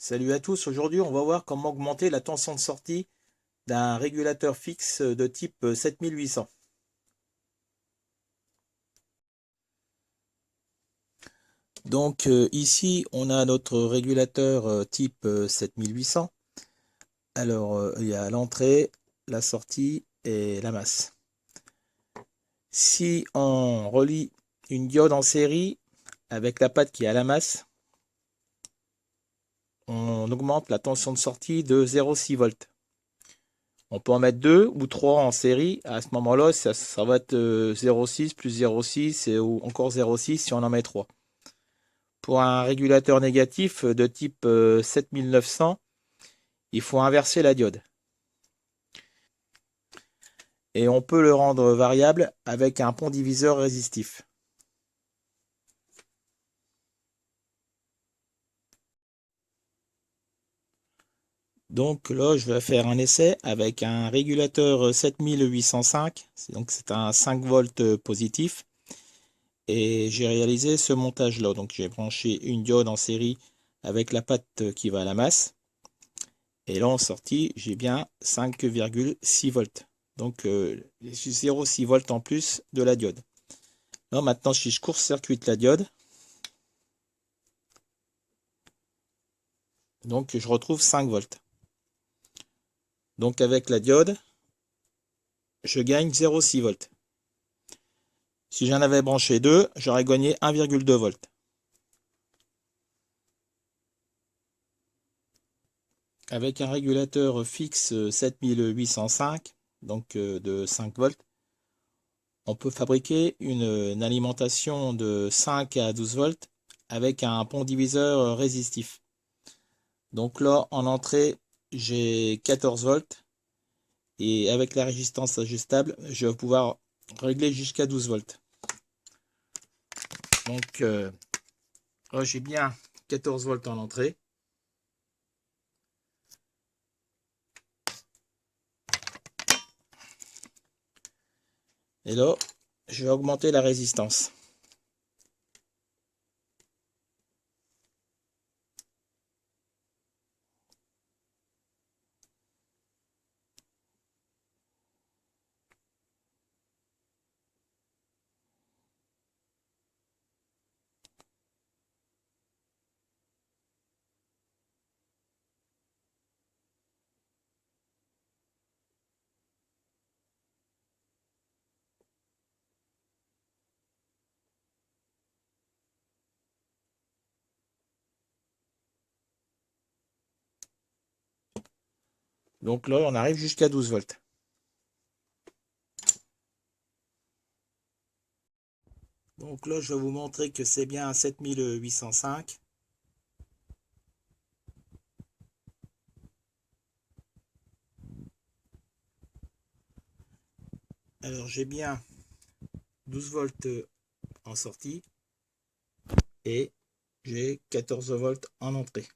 Salut à tous, aujourd'hui on va voir comment augmenter la tension de sortie d'un régulateur fixe de type 7800. Donc ici on a notre régulateur type 7800. Alors il y a l'entrée, la sortie et la masse. Si on relie une diode en série avec la patte qui est à la masse, on augmente la tension de sortie de 0,6 volts. On peut en mettre 2 ou 3 en série. À ce moment-là, ça va être 0,6 plus 0,6 ou encore 0,6 si on en met 3. Pour un régulateur négatif de type 7900, il faut inverser la diode. Et on peut le rendre variable avec un pont diviseur résistif. Donc là, je vais faire un essai avec un régulateur 7805. Donc c'est un 5 volts positif. Et j'ai réalisé ce montage-là. Donc j'ai branché une diode en série avec la patte qui va à la masse. Et là en sortie, j'ai bien 5,6 volts. Donc 0,6 volts en plus de la diode. Là maintenant, si je court-circuite la diode, donc je retrouve 5 volts. Donc avec la diode, je gagne 0,6 volts. Si j'en avais branché 2, j'aurais gagné 1,2 volts. Avec un régulateur fixe 7805, donc de 5 volts, on peut fabriquer une alimentation de 5 à 12 volts avec un pont diviseur résistif. Donc là, en entrée, j'ai 14 volts et avec la résistance ajustable, je vais pouvoir régler jusqu'à 12 volts. Donc là, j'ai bien 14 volts en entrée. Et là, je vais augmenter la résistance. Donc là, on arrive jusqu'à 12 volts. Donc là, je vais vous montrer que c'est bien un 7805. Alors j'ai bien 12 volts en sortie et j'ai 14 volts en entrée.